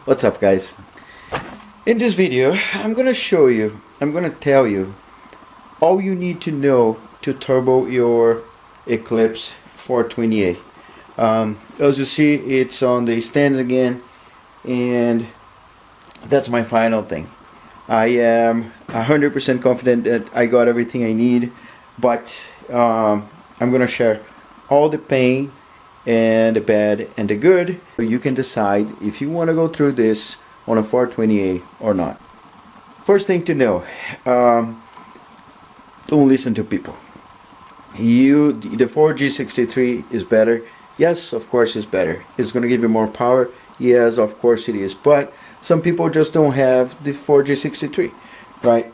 What's up, guys? In this video I'm gonna tell you all you need to know to turbo your Eclipse 420a. As you see, it's on the stands again, and that's my final thing. I am 100% confident that I got everything I need, but I'm gonna share all the pain and the bad and the good, so you can decide if you want to go through this on a 420a or not. First thing to know, don't listen to people. The 4G63 is better. Yes, of course it's better. It's going to give you more power. Yes, of course it is. But some people just don't have the 4G63, right?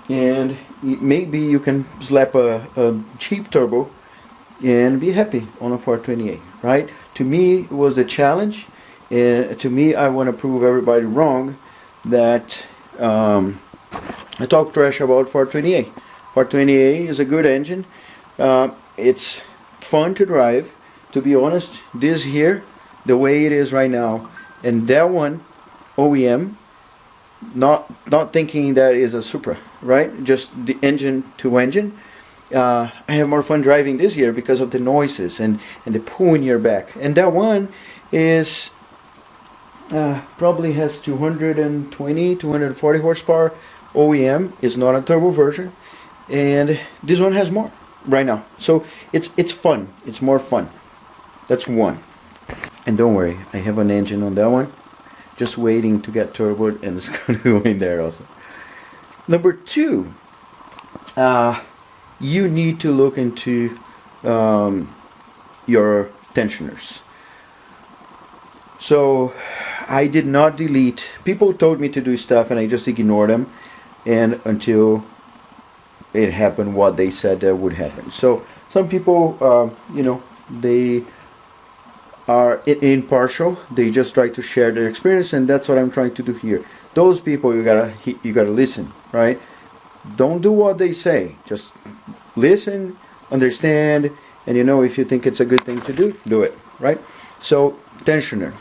And maybe you can slap a cheap turbo and be happy on a 420a, right? To me, it was a challenge, and to me, I want to prove everybody wrong that I talk trash about 420a. 420a is a good engine. It's fun to drive. To be honest, this here, the way it is right now, and that one, OEM, not thinking that is a Supra, right? Just the engine to engine. I have more fun driving this year because of the noises and the pull in your back. And that one is probably has 220, 240 horsepower. OEM is not a turbo version, and this one has more right now. So it's fun. It's more fun. That's one. And don't worry, I have an engine on that one, just waiting to get turboed, and it's going to go in there also. Number two. You need to look into your tensioners. So I did not delete. People told me to do stuff and I just ignored them, and until it happened what they said that would happen. So some people, they are impartial. They just try to share their experience, and that's what I'm trying to do here. Those people, you gotta listen, right? Don't do what they say. Just listen, understand, and if you think it's a good thing to do, do it, right? So tensioner.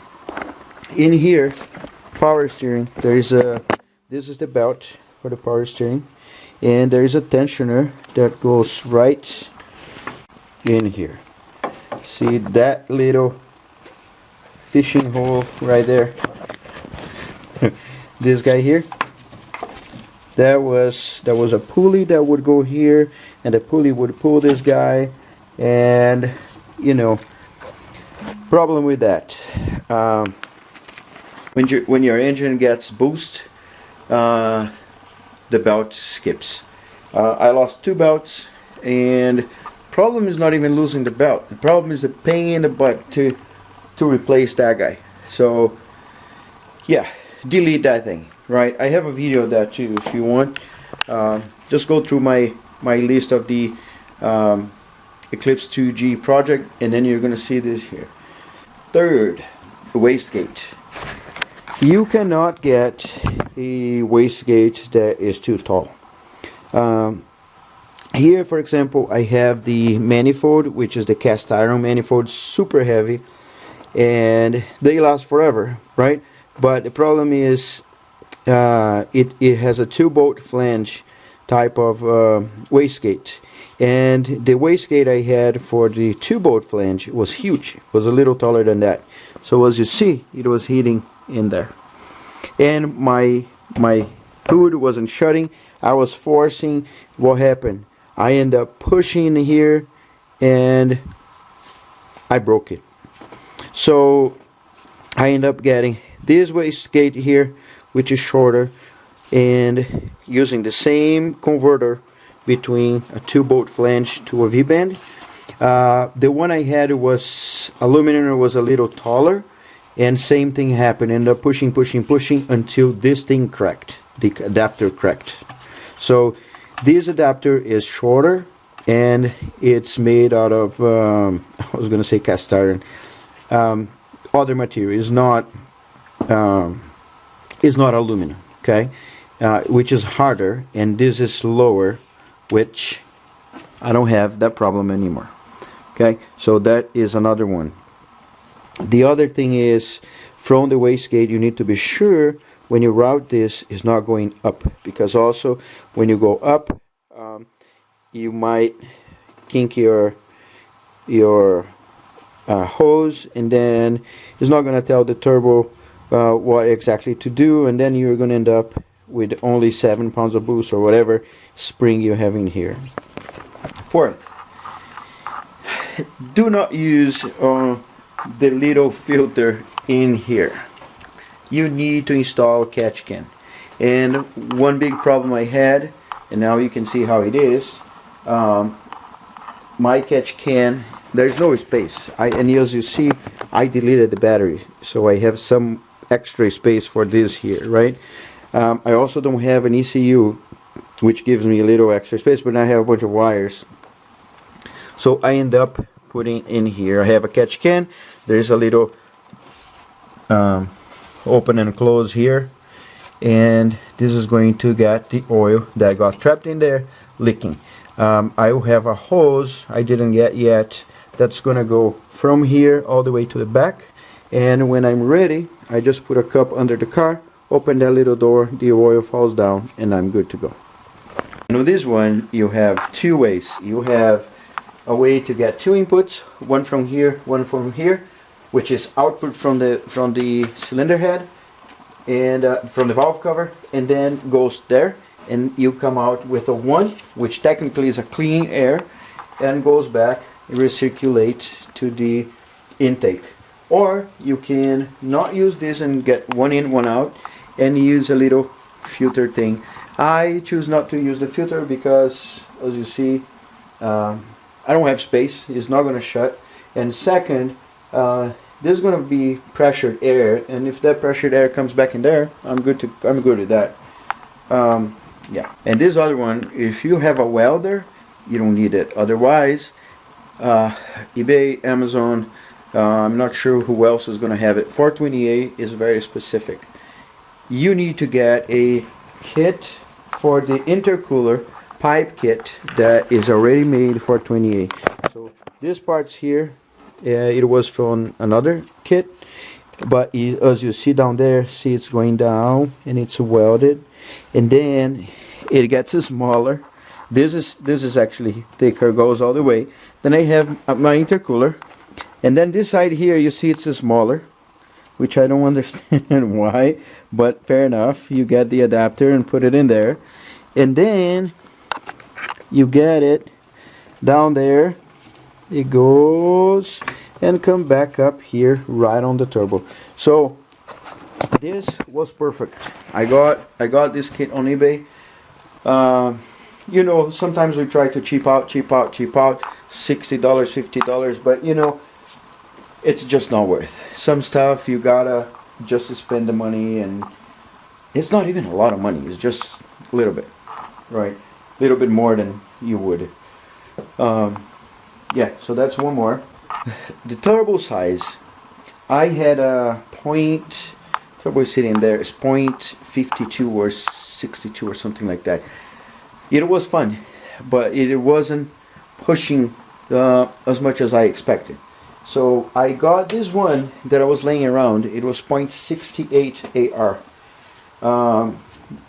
In here, power steering. This is the belt for the power steering, and there is a tensioner that goes right in here. See that little fishing hole right there? This guy here. There was a pulley that would go here, and the pulley would pull this guy, and problem with that, when your engine gets boost, the belt skips. I lost 2 belts, and problem is not even losing the belt. The problem is the pain in the butt to replace that guy. So yeah, delete that thing. Right, I have a video of that too if you want. Just go through my list of the Eclipse 2G project, and then you're gonna see this here. Third, wastegate. You cannot get a wastegate that is too tall. Here, for example, I have the manifold, which is the cast iron manifold, super heavy, and they last forever, right? But the problem is it has a 2-bolt flange type of wastegate, and the wastegate I had for the 2-bolt flange was huge. It was a little taller than that. So as you see, it was hitting in there, and my hood wasn't shutting. I was forcing. What happened? I ended up pushing here, and I broke it. So I ended up getting this wastegate here, which is shorter, and using the same converter between a 2-bolt flange to a V-bend. The one I had was aluminum, was a little taller, and same thing happened. Ended up pushing until this thing cracked. The adapter cracked. So this adapter is shorter, and it's made out of I was gonna say cast iron. Other material is not aluminum, okay, which is harder, and this is lower, which I don't have that problem anymore. Okay, so that is another one. The other thing is from the wastegate, you need to be sure when you route this is not going up, because also when you go up, you might kink your hose, and then it's not going to tell the turbo what exactly to do, and then you're going to end up with only 7 pounds of boost or whatever spring you have in here. Fourth, do not use the little filter in here. You need to install a catch can. And one big problem I had, and now you can see how it is, my catch can, there's no space. And as you see, I deleted the battery, so I have some extra space for this here, right? I also don't have an ECU, which gives me a little extra space, but I have a bunch of wires. So I end up putting in here, I have a catch can, there's a little open and close here, and this is going to get the oil that got trapped in there leaking. I will have a hose I didn't get yet that's gonna go from here all the way to the back, and when I'm ready I just put a cup under the car, open that little door, the oil falls down, and I'm good to go. And with this one you have two ways. You have a way to get two inputs, one from here, one from here, which is output from the cylinder head and from the valve cover, and then goes there, and you come out with a 1, which technically is a clean air, and goes back and recirculate to the intake. Or you can not use this and get one in, one out, and use a little filter thing. I choose not to use the filter because, as you see, I don't have space. It's not going to shut. And second, there's going to be pressured air, and if that pressured air comes back in there, I'm good with that. Yeah. And this other one, if you have a welder, you don't need it. Otherwise, eBay, Amazon, I'm not sure who else is going to have it. 420a is very specific. You need to get a kit for the intercooler pipe kit that is already made for 420a. So this part's here, it was from another kit, but as you see down there, see it's going down and it's welded, and then it gets smaller. This is actually thicker, goes all the way. Then I have my intercooler, and then this side here you see it's smaller, which I don't understand why, but fair enough. You get the adapter and put it in there, and then you get it down there, it goes and come back up here right on the turbo. So this was perfect. I got this kit on eBay. You know, sometimes we try to cheap out, $60, $50, but you know, it's just not worth. Some stuff you gotta just spend the money, and it's not even a lot of money, it's just a little bit, right? A little bit more than you would. Yeah, so that's one more. The turbo size, I had a turbo sitting there, it's 0.52 or 62 or something like that. It was fun, but it wasn't pushing as much as I expected. So I got this one that I was laying around. It was 0.68 AR.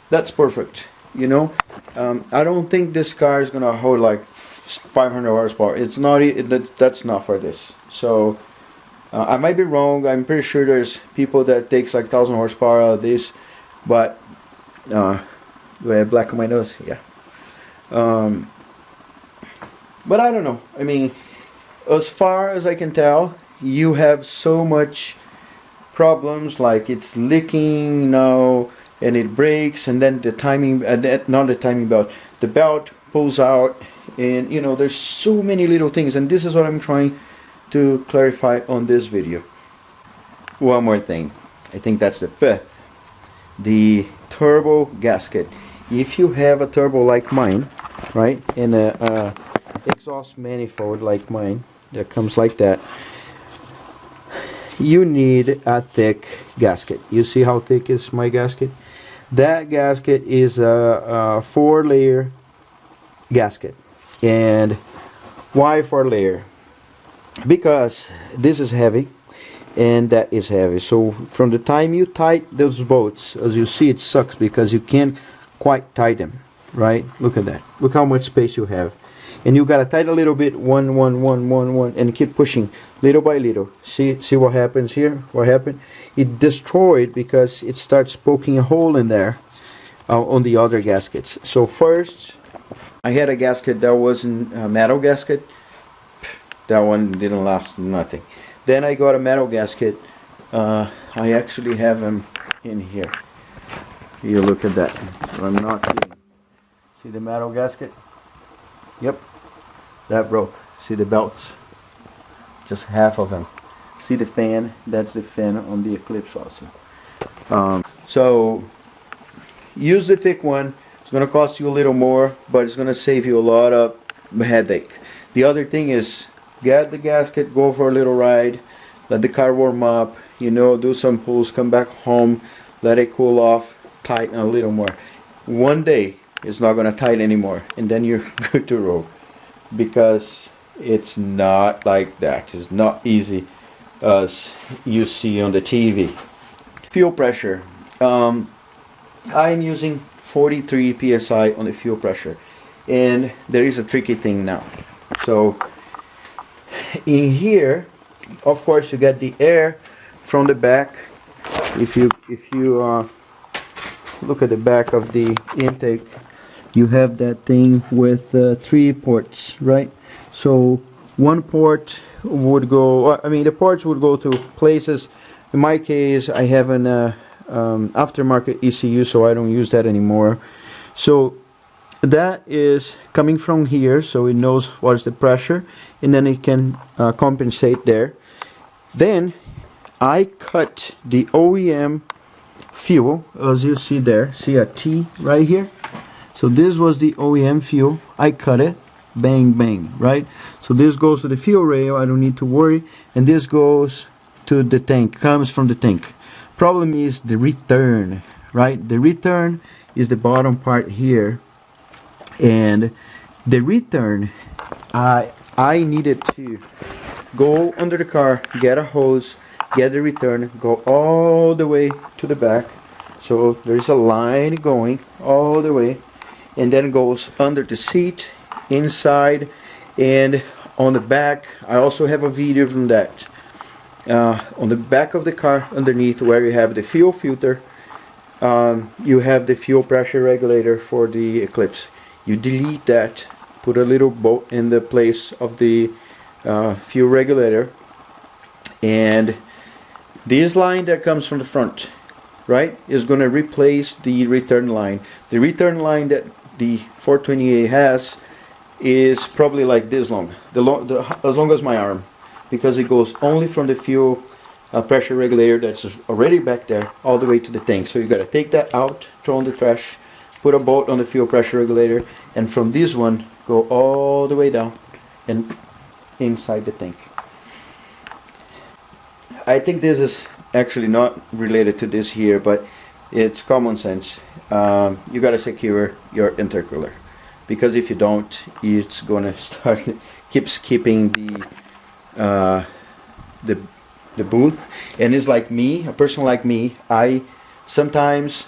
That's perfect, you know. I don't think this car is gonna hold like 500 horsepower. It's not. That's not for this. So I might be wrong. I'm pretty sure there's people that takes like 1,000 horsepower out of this, but do I have black on my nose? Yeah. But I don't know. I mean, as far as I can tell, you have so much problems, like it's leaking now and it breaks, and then the timing, not the timing belt, the belt pulls out, and you know, there's so many little things, and this is what I'm trying to clarify on this video. One more thing, I think that's the fifth, the turbo gasket. If you have a turbo like mine, right, and a exhaust manifold like mine that comes like that, you need a thick gasket. You see how thick is my gasket? That gasket is a 4-layer gasket. And why 4-layer? Because this is heavy, and that is heavy. So from the time you tighten those bolts, as you see, it sucks because you can't quite tighten them, right? Look at that. Look how much space you have. And you gotta tighten a little bit, one, and keep pushing little by little. See what happens here? What happened? It destroyed because it starts poking a hole in there on the other gaskets. So first, I had a gasket that wasn't a metal gasket. That one didn't last nothing. Then I got a metal gasket. I actually have them in here. You look at that. I'm not kidding. See the metal gasket? Yep. That broke. See the belts? Just half of them. See the fan? That's the fan on the Eclipse also. So use the thick one. It's going to cost you a little more, but it's going to save you a lot of headache. The other thing is, get the gasket, go for a little ride, let the car warm up, you know, do some pulls, come back home, let it cool off, tighten a little more. One day it's not going to tighten anymore, and then you're good to roll. Because it's not like that. It's not easy as you see on the TV. Fuel pressure. I'm using 43 psi on the fuel pressure, and there is a tricky thing now. So in here, of course, you get the air from the back. If you look at the back of the intake, you have that thing with 3 ports, right? So one port would go, I mean, the ports would go to places. In my case, I have an aftermarket ECU, so I don't use that anymore. So that is coming from here, so it knows what is the pressure, and then it can compensate there. Then I cut the OEM fuel, as you see there. See a T right here? So this was the OEM fuel. I cut it, bang bang, right? So this goes to the fuel rail, I don't need to worry, and this goes to the tank, comes from the tank. Problem is the return, right? The return is the bottom part here, and the return, I needed to go under the car, get a hose, get the return, go all the way to the back. So there's a line going all the way, and then goes under the seat, inside, and on the back. I also have a video from that. On the back of the car, underneath where you have the fuel filter, you have the fuel pressure regulator for the Eclipse. You delete that, put a little bolt in the place of the fuel regulator, and this line that comes from the front, right, is going to replace the return line. The return line that the 420a has is probably like this long, as long as my arm, because it goes only from the fuel pressure regulator that's already back there all the way to the tank. So you got to take that out, throw in the trash, put a bolt on the fuel pressure regulator, and from this one go all the way down and inside the tank. I think this is actually not related to this here, but it's common sense. You got to secure your intercooler, because if you don't, it's gonna start keep skipping the booth. And it's like me, a person like me, I sometimes,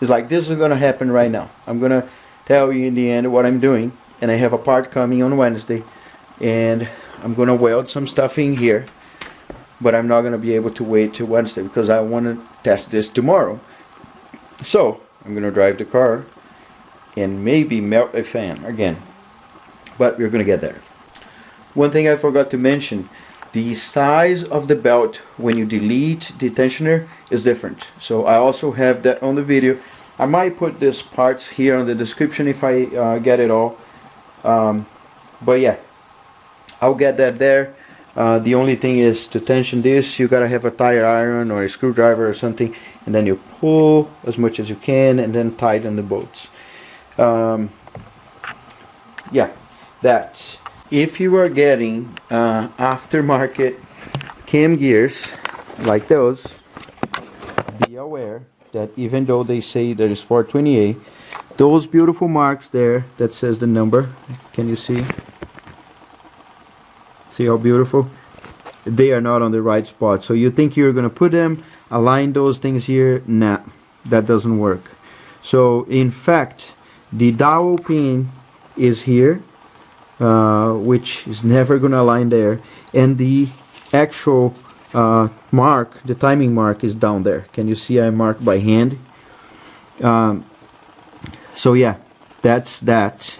it's like this is gonna happen right now. I'm gonna tell you in the end what I'm doing, and I have a part coming on Wednesday, and I'm gonna weld some stuff in here, but I'm not gonna be able to wait till Wednesday because I want to test this tomorrow. So I'm gonna drive the car and maybe melt a fan again, but we're gonna get there. One thing I forgot to mention, the size of the belt when you delete the tensioner is different. So I also have that on the video. I might put these parts here in the description if I get it all, but yeah, I'll get that there. The only thing is, to tension this, you gotta have a tire iron or a screwdriver or something, and then you pull as much as you can and then tighten the bolts. Yeah, that's if you are getting aftermarket cam gears like those, be aware that even though they say there is 420a, those beautiful marks there that says the number, can you see? See how beautiful? they are not on the right spot. So you think you're going to put them, align those things here. Nah, that doesn't work. So in fact, the dowel pin is here, which is never going to align there, and the actual mark, the timing mark, is down there. Can you see I marked by hand? So yeah, that's that.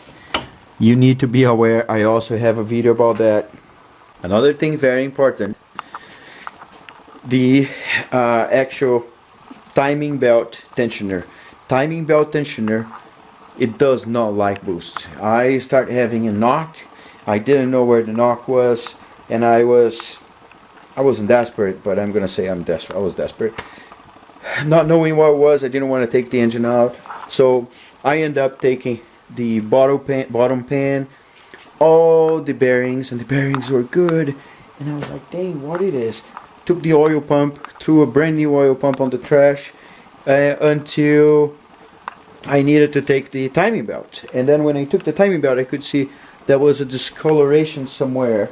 You need to be aware. I also have a video about that. Another thing very important, the actual timing belt tensioner. Timing belt tensioner, it does not like boost. I start having a knock. I didn't know where the knock was, and I wasn't desperate, but I'm gonna say I'm desperate. I was desperate, not knowing what it was. I didn't want to take the engine out, so I end up taking the bottom pan, all the bearings, and the bearings were good, and I was like, dang, what it is. Took the oil pump, threw a brand new oil pump on the trash, until I needed to take the timing belt. And then when I took the timing belt, I could see there was a discoloration somewhere.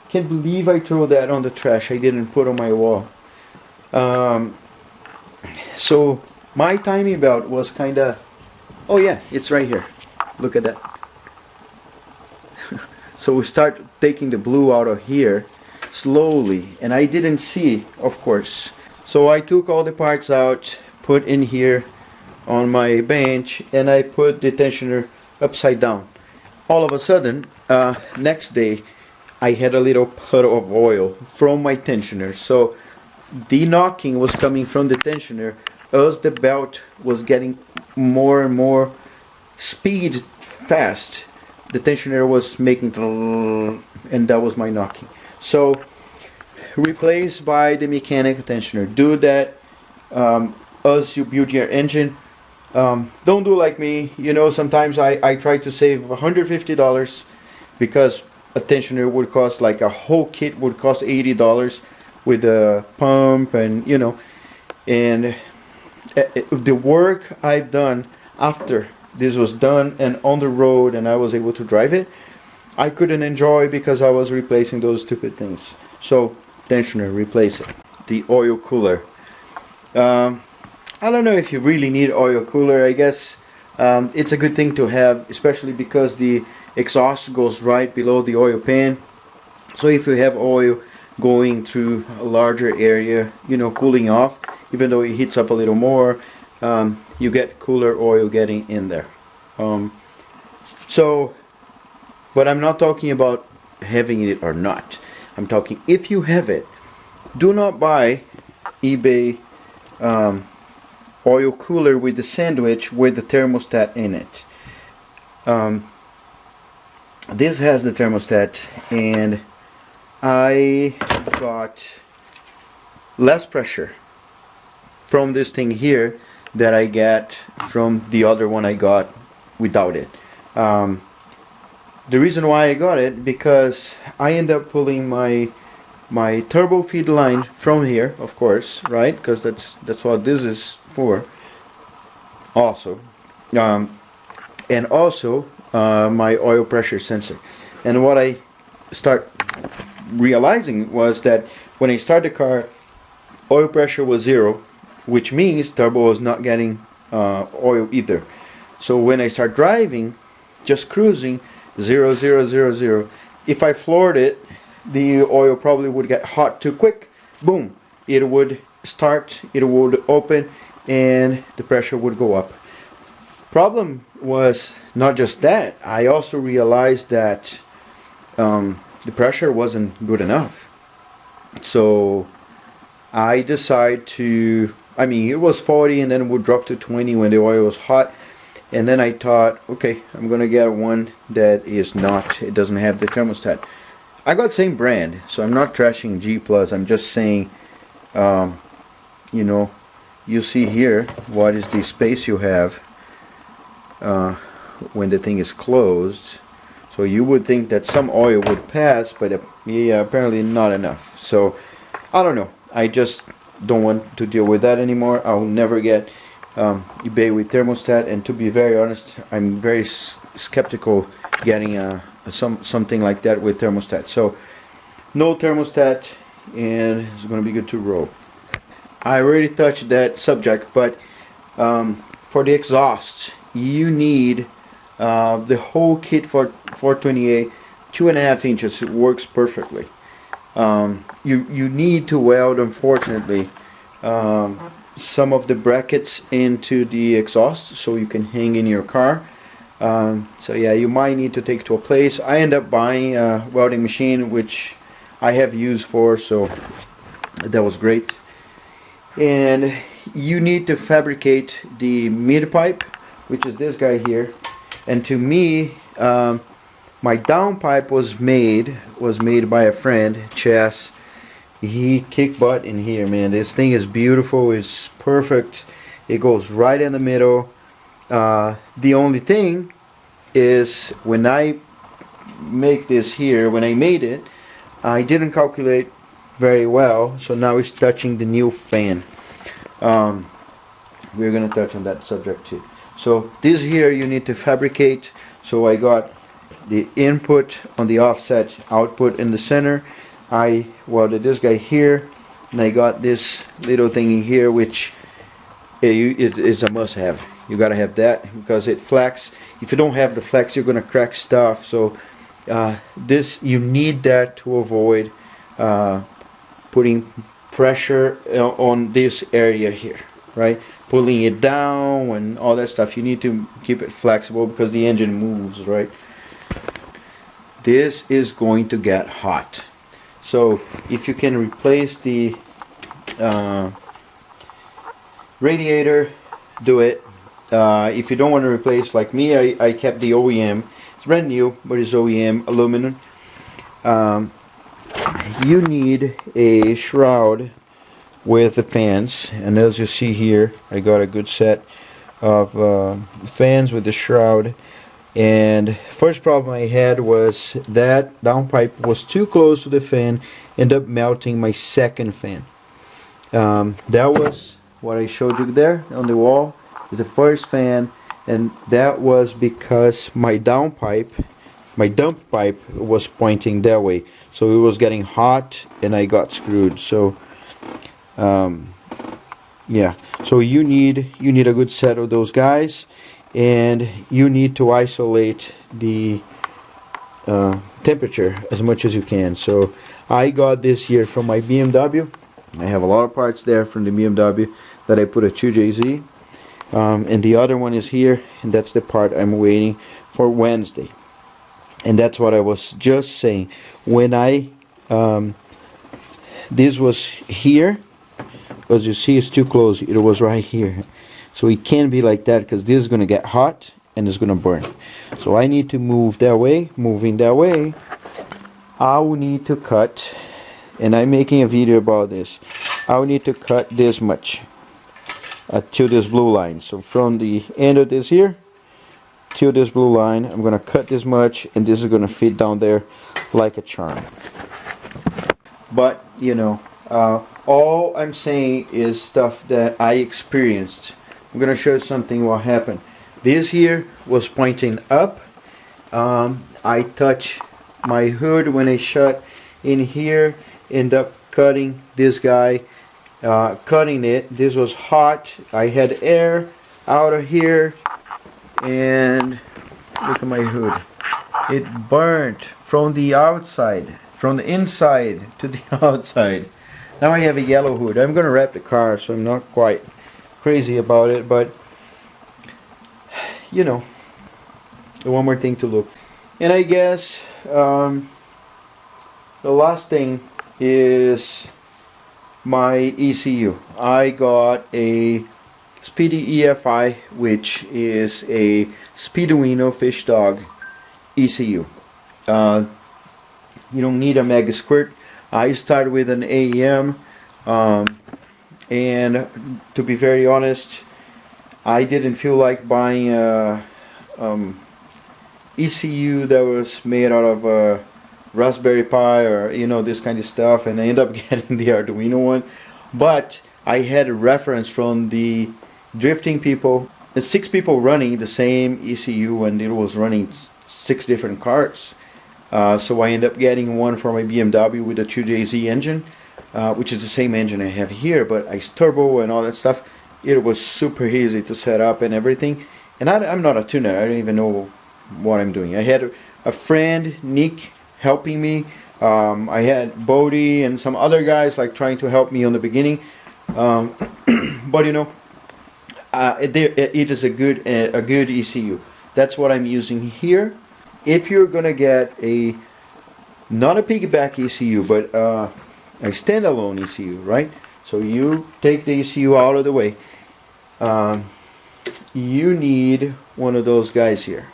Can't believe I threw that on the trash. I didn't put on my wall. So my timing belt was kind of, oh yeah, it's right here. Look at that. So we start taking the blue out of here slowly, and I didn't see, of course. So I took all the parts out, put in here on my bench, and I put the tensioner upside down. All of a sudden, next day, I had a little puddle of oil from my tensioner. So the knocking was coming from the tensioner as the belt was getting more and more speed fast. The tensioner was making, and that was my knocking. So replaced by the mechanical tensioner. Do that as you build your engine. Don't do like me. You know, sometimes I try to save $150 because a tensioner would cost, like a whole kit would cost $80 with a pump, and you know, and the work I've done after this was done and on the road and I was able to drive it, I couldn't enjoy because I was replacing those stupid things. So tensioner, replace it. The oil cooler. I don't know if you really need oil cooler. I guess it's a good thing to have, especially because the exhaust goes right below the oil pan. So if you have oil going through a larger area, you know, cooling off, even though it heats up a little more, you get cooler oil getting in there. So, but I'm not talking about having it or not. I'm talking if you have it. Do not buy eBay oil cooler with the sandwich with the thermostat in it. This has the thermostat, and I got less pressure from this thing here that I get from the other one I got without it. The reason why I got it, because I end up pulling my turbo feed line from here, of course, right? Because that's what this is for. Also, and also my oil pressure sensor. And what I start realizing was that when I start the car, oil pressure was 0, which means turbo was not getting oil either. So when I start driving, just cruising, 0, 0, 0, 0. If I floored it, the oil probably would get hot too quick. Boom, it would start, it would open, and the pressure would go up. Problem was not just that. I also realized that the pressure wasn't good enough. So I decided to, I mean, it was 40 and then it would drop to 20 when the oil was hot. And then I thought, okay, I'm gonna get one that is not, it doesn't have the thermostat. I got same brand, so I'm not trashing G+. I'm just saying, you know, you see here what is the space you have when the thing is closed. So you would think that some oil would pass, but yeah, apparently not enough. So I don't know. I just don't want to deal with that anymore. I'll never get eBay with thermostat, and to be very honest, I'm very skeptical getting something like that with thermostat. So no thermostat and it's going to be good to roll. I already touched that subject, but for the exhaust, you need the whole kit for 420a, 2.5 inches. It works perfectly. You need to weld, unfortunately, some of the brackets into the exhaust so you can hang in your car. So yeah, you might need to take it to a place. I end up buying a welding machine which I have used for, so that was great. And you need to fabricate the mid pipe, which is this guy here. And to me, my down pipe was made by a friend, Chess. He kicked butt in here, man. This thing is beautiful. It's perfect. It goes right in the middle. The only thing is, when I make this here, when I made it, I didn't calculate very well, so now it's touching the new fan. We're gonna touch on that subject too. So this here you need to fabricate. So I got the input on the offset, output in the center. I welded this guy here, and I got this little thingy here, which it is a must-have. You gotta have that because it flex. If you don't have the flex, you're gonna crack stuff. So this, you need that to avoid putting pressure on this area here, right? Pulling it down and all that stuff. You need to keep it flexible because the engine moves, right? This is going to get hot. So if you can replace the radiator, do it. If you don't want to replace, like me, I kept the OEM. It's brand new, but it's OEM aluminum. You need a shroud with the fans, and as you see here, I got a good set of fans with the shroud. And first problem I had was that downpipe was too close to the fan, ended up melting my second fan. That was what I showed you there on the wall, is the first fan, and that was because my dump pipe was pointing that way, so it was getting hot and I got screwed. So yeah, so you need a good set of those guys, and you need to isolate the temperature as much as you can. So I got this here from my BMW. I have a lot of parts there from the BMW that I put a 2JZ, and the other one is here, and that's the part I'm waiting for Wednesday. And that's what I was just saying. When I this was here, as you see, it's too close. It was right here. So it can't be like that, because this is going to get hot and it's going to burn. So I need to move that way. Moving that way, I will need to cut, and I'm making a video about this, I will need to cut this much to this blue line. So from the end of this here to this blue line, I'm going to cut this much, and this is going to fit down there like a charm. But you know, all I'm saying is stuff that I experienced. I'm going to show you something what happened. This here was pointing up. I touch my hood when I shut in here, end up cutting this guy, cutting it. This was hot. I had air out of here, and look at my hood. It burnt from the outside, from the inside to the outside. Now I have a yellow hood. I'm going to wrap the car, so I'm not quite crazy about it, but you know, one more thing to look. And I guess the last thing is my ECU. I got a Speedy EFI, which is a Speeduino fish dog ECU. You don't need a mega squirt. I started with an AEM, and to be very honest, I didn't feel like buying a ECU that was made out of a Raspberry Pi, or you know, this kind of stuff, and I ended up getting the Arduino one. But I had a reference from the drifting people, the 6 people running the same ECU, and it was running 6 different carts. So I ended up getting one for my BMW with a 2JZ engine. which is the same engine I have here, but ice turbo and all that stuff. It was super easy to set up and everything. And I'm not a tuner. I don't even know what I'm doing. I had a friend, Nick, helping me. I had Bodie and some other guys like trying to help me on the beginning. But you know, it is a good ECU. That's what I'm using here. If you're gonna get not a piggyback ECU, but a standalone ECU, right? So you take the ECU out of the way. You need one of those guys here.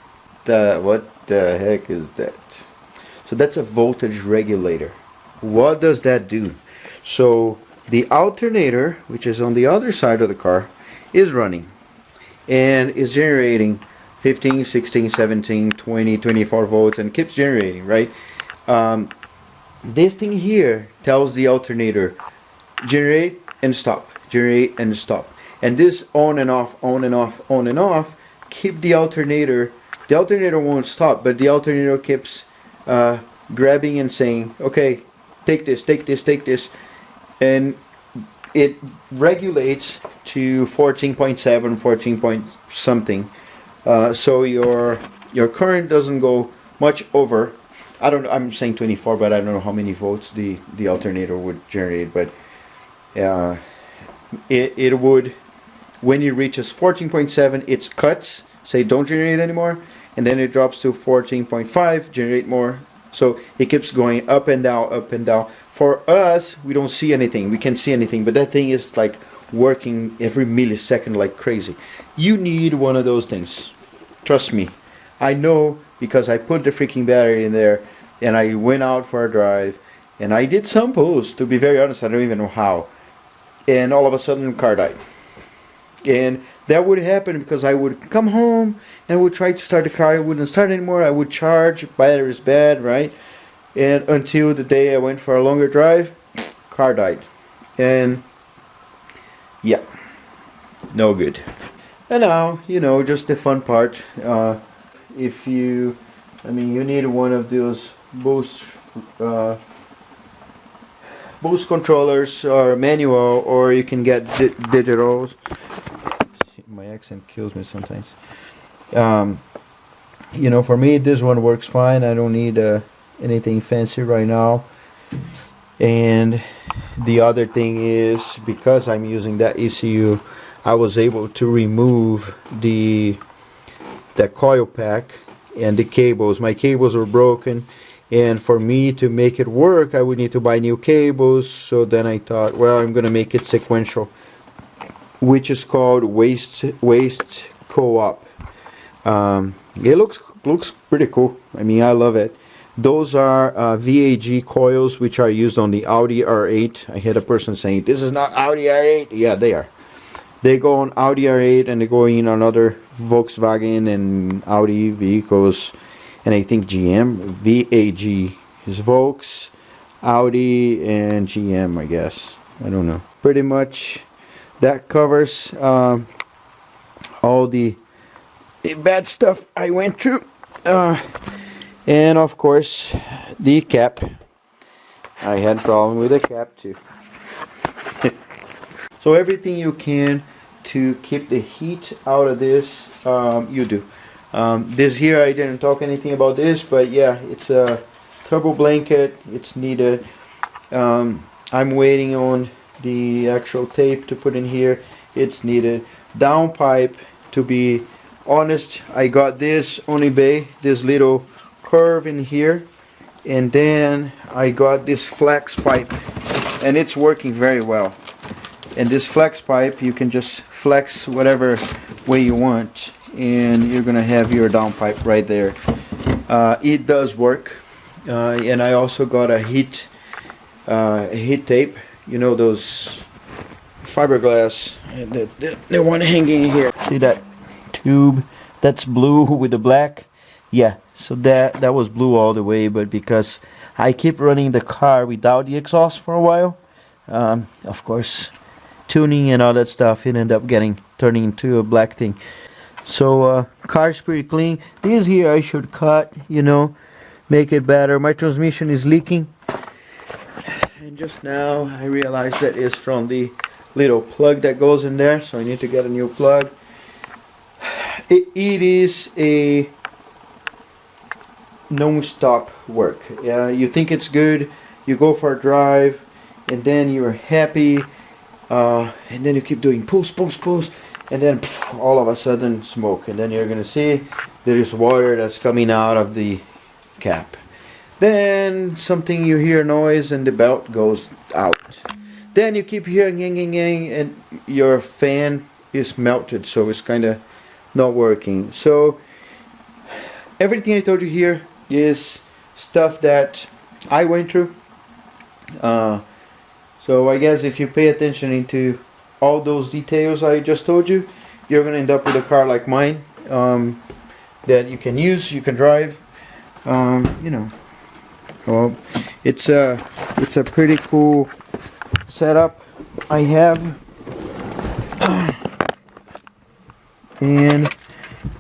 What the heck is that? So that's a voltage regulator. What does that do? So the alternator, which is on the other side of the car, is running and is generating 15, 16, 17, 20, 24 volts and keeps generating, right? This thing here tells the alternator generate and stop, generate and stop. And this on and off, on and off, on and off, keep the alternator won't stop, but the alternator keeps grabbing and saying, okay, take this, take this, take this, and it regulates to 14.7, 14 point something, so your current doesn't go much over. I don't know, I'm saying 24, but I don't know how many volts the alternator would generate, but it would, when it reaches 14.7, it cuts, say don't generate anymore, and then it drops to 14.5, generate more. So it keeps going up and down, up and down. For us, we don't see anything, we can't see anything, but that thing is like working every millisecond like crazy. You need one of those things, trust me. I know, because I put the freaking battery in there and I went out for a drive and I did some posts, to be very honest, I don't even know how, and all of a sudden the car died. And that would happen because I would come home and I would try to start the car, it wouldn't start anymore, I would charge, battery's bad, right? And until the day I went for a longer drive, car died. And yeah, no good. And now, you know, just the fun part. If you, I mean, you need one of those boost controllers, or manual, or you can get digital. My accent kills me sometimes. You know, for me this one works fine. I don't need anything fancy right now. And the other thing is, because I'm using that ECU, I was able to remove the coil pack and the cables. My cables were broken, and for me to make it work I would need to buy new cables. So then I thought, well, I'm gonna make it sequential, which is called waste co-op. It looks pretty cool. I mean, I love it. Those are VAG coils, which are used on the Audi R8. I had a person saying, this is not Audi R8. Yeah, they are. They go on Audi R8 and they go in on other Volkswagen and Audi vehicles, and I think GM. VAG is Volks, Audi, and GM, I guess. I don't know. Pretty much that covers all the bad stuff I went through. And of course the cap. I had a problem with the cap too. So everything you can to keep the heat out of this, you do. This here, I didn't talk anything about this, but yeah, it's a turbo blanket. It's needed. I'm waiting on the actual tape to put in here. It's needed. Downpipe, to be honest, I got this on eBay, this little curve in here, and then I got this flex pipe, and it's working very well. And this flex pipe, you can just flex whatever way you want, and you're gonna have your downpipe right there. It does work. And I also got a heat tape, you know, those fiberglass, the one hanging here. See that tube that's blue with the black? Yeah, so that was blue all the way, but because I keep running the car without the exhaust for a while, of course tuning and all that stuff, it ended up turning into a black thing. So car's pretty clean. This here I should cut, you know, make it better. My transmission is leaking. and just now I realized that it's from the little plug that goes in there, so I need to get a new plug. It is a non-stop work. Yeah, you think it's good, you go for a drive, and then you're happy, and then you keep doing pulls, and then all of a sudden smoke, and then you're gonna see there is water that's coming out of the cap. Then something, you hear noise and the belt goes out. Then you keep hearing yang, and your fan is melted, so it's kind of not working. So everything I told you here is stuff that I went through. So I guess if you pay attention into all those details I just told you, you're gonna end up with a car like mine, that you can use, you can drive. You know, well, it's a pretty cool setup I have. And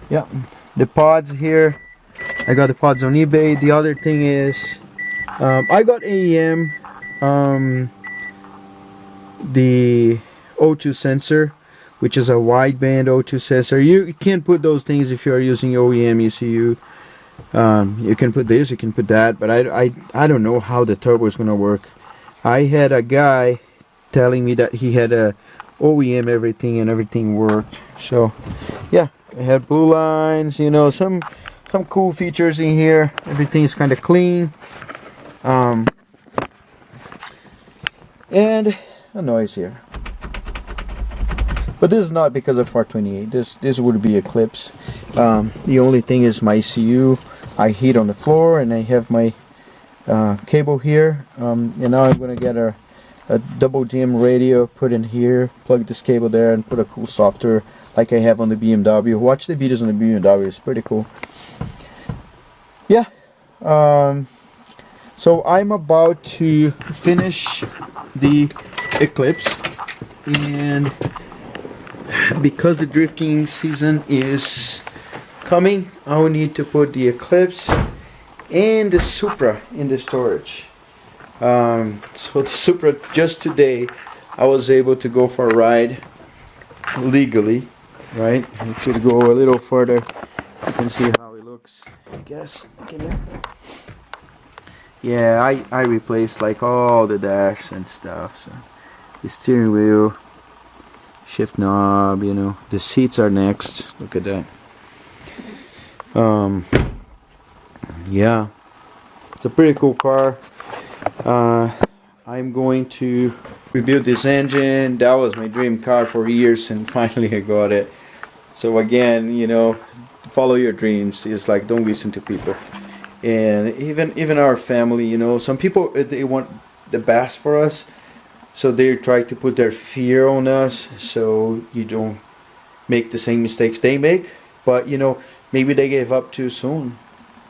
yeah, the pods here, I got the pods on eBay. The other thing is, I got AEM, the O2 sensor, which is a wideband O2 sensor. You can't put those things if you're using OEM ECU. You can put this, you can put that, but I don't know how the turbo is gonna work. I had a guy telling me that he had a OEM everything and everything worked. So yeah, I had blue lines, you know, some cool features in here. Everything's kind of clean, and a noise here. But this is not because of 420a. This would be Eclipse. The only thing is my ECU. I heat on the floor, and I have my cable here. And now I'm gonna get a double DIM radio put in here, plug this cable there, and put a cool software like I have on the BMW. Watch the videos on the BMW, it's pretty cool. Yeah, so I'm about to finish the Eclipse, and because the drifting season is coming, I will need to put the Eclipse and the Supra in the storage. So the Supra, just today I was able to go for a ride legally, right? I could go a little further. You can see how it looks, I guess. Yeah, I replaced like all the dash and stuff. So the steering wheel, shift knob, you know, the seats are next. Look at that. Yeah, it's a pretty cool car. I'm going to rebuild this engine. That was my dream car for years, and finally I got it. So again, you know, follow your dreams. It's like, don't listen to people. And even our family, you know, some people, they want the best for us, so they try to put their fear on us so you don't make the same mistakes they make. But you know, maybe they gave up too soon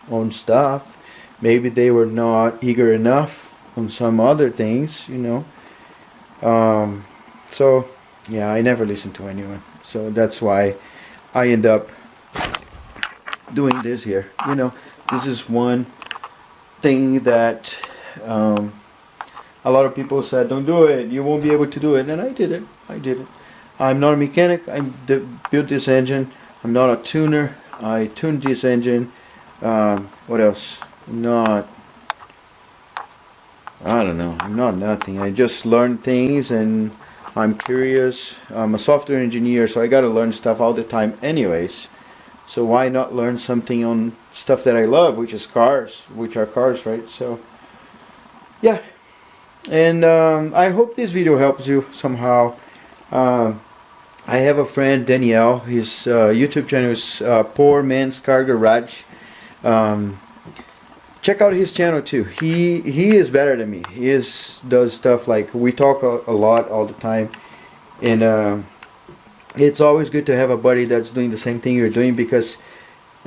on stuff. Maybe they were not eager enough on some other things, you know. So yeah, I never listen to anyone. So that's why I end up doing this here. You know, this is one thing that a lot of people said, don't do it, you won't be able to do it, and I did it. I'm not a mechanic. I built this engine. I'm not a tuner. I tuned this engine. What else? I don't know, I'm not nothing. I just learn things, and I'm curious. I'm a software engineer, so I gotta learn stuff all the time anyways. So why not learn something on stuff that I love, which is cars, right? So yeah, and I hope this video helps you somehow. I have a friend, Danielle. His YouTube channel is Poor Man's Car Garage. Check out his channel too. He is better than me. He does stuff like, we talk a lot all the time, and it's always good to have a buddy that's doing the same thing you're doing, because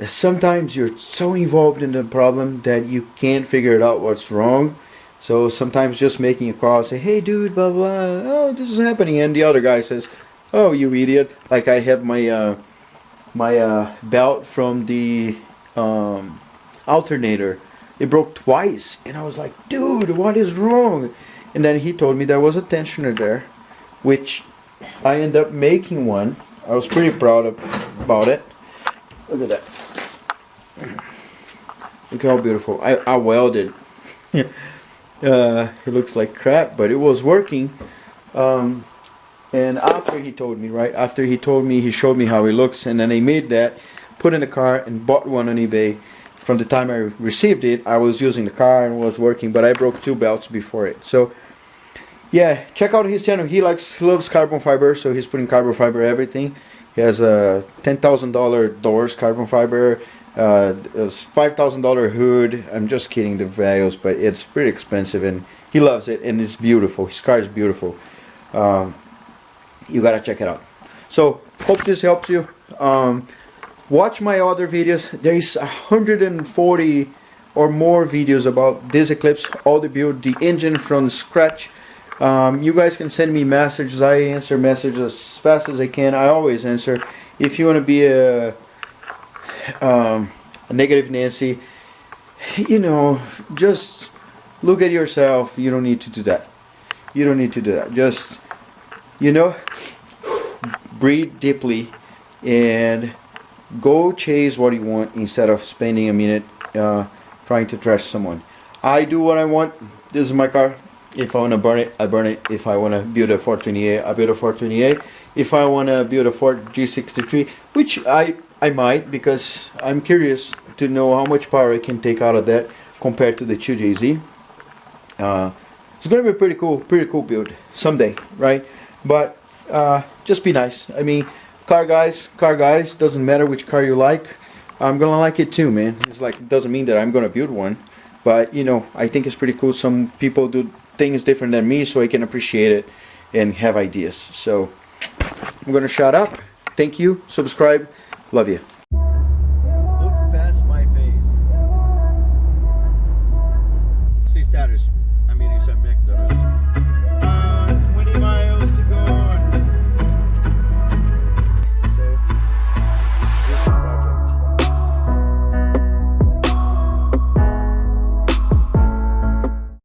sometimes you're so involved in the problem that you can't figure it out what's wrong. So sometimes just making a call, say, hey dude, blah blah, oh this is happening, and the other guy says, oh you idiot. Like I have my belt from the alternator. It broke twice, and I was like, dude, what is wrong? And then he told me there was a tensioner there, which I ended up making one. I was pretty proud about it. Look at that. Look how beautiful. I welded. It looks like crap, but it was working. And after he told me, right? After he told me, he showed me how it looks, and then I made that, put in the car, and bought one on eBay. From the time I received it, I was using the car and was working, but I broke 2 belts before it. So yeah, check out his channel. He loves carbon fiber, so he's putting carbon fiber everything. He has a $10,000 doors, carbon fiber, $5,000 hood. I'm just kidding the values, but it's pretty expensive, and he loves it, and it's beautiful. His car is beautiful. You gotta check it out. So hope this helps you. Watch my other videos. There is 140 or more videos about this Eclipse, all the build, the engine from scratch. You guys can send me messages. I answer messages as fast as I can. I always answer. If you want to be a negative Nancy, you know, just look at yourself. You don't need to do that. You don't need to do that. Just, you know, breathe deeply and go chase what you want instead of spending a minute trying to trash someone. I do what I want. This is my car. If I want to burn it, I burn it. If I want to build a 420a, I build a 420a. If I want to build a Ford G63, which I might, because I'm curious to know how much power I can take out of that compared to the 2JZ. It's going to be a pretty cool build someday, right? But just be nice. I mean, car guys, doesn't matter which car you like. I'm gonna like it too, man. It's like, it doesn't mean that I'm gonna build one, but you know, I think it's pretty cool. Some people do things different than me, so I can appreciate it and have ideas. So I'm gonna shut up. Thank you. Subscribe. Love you.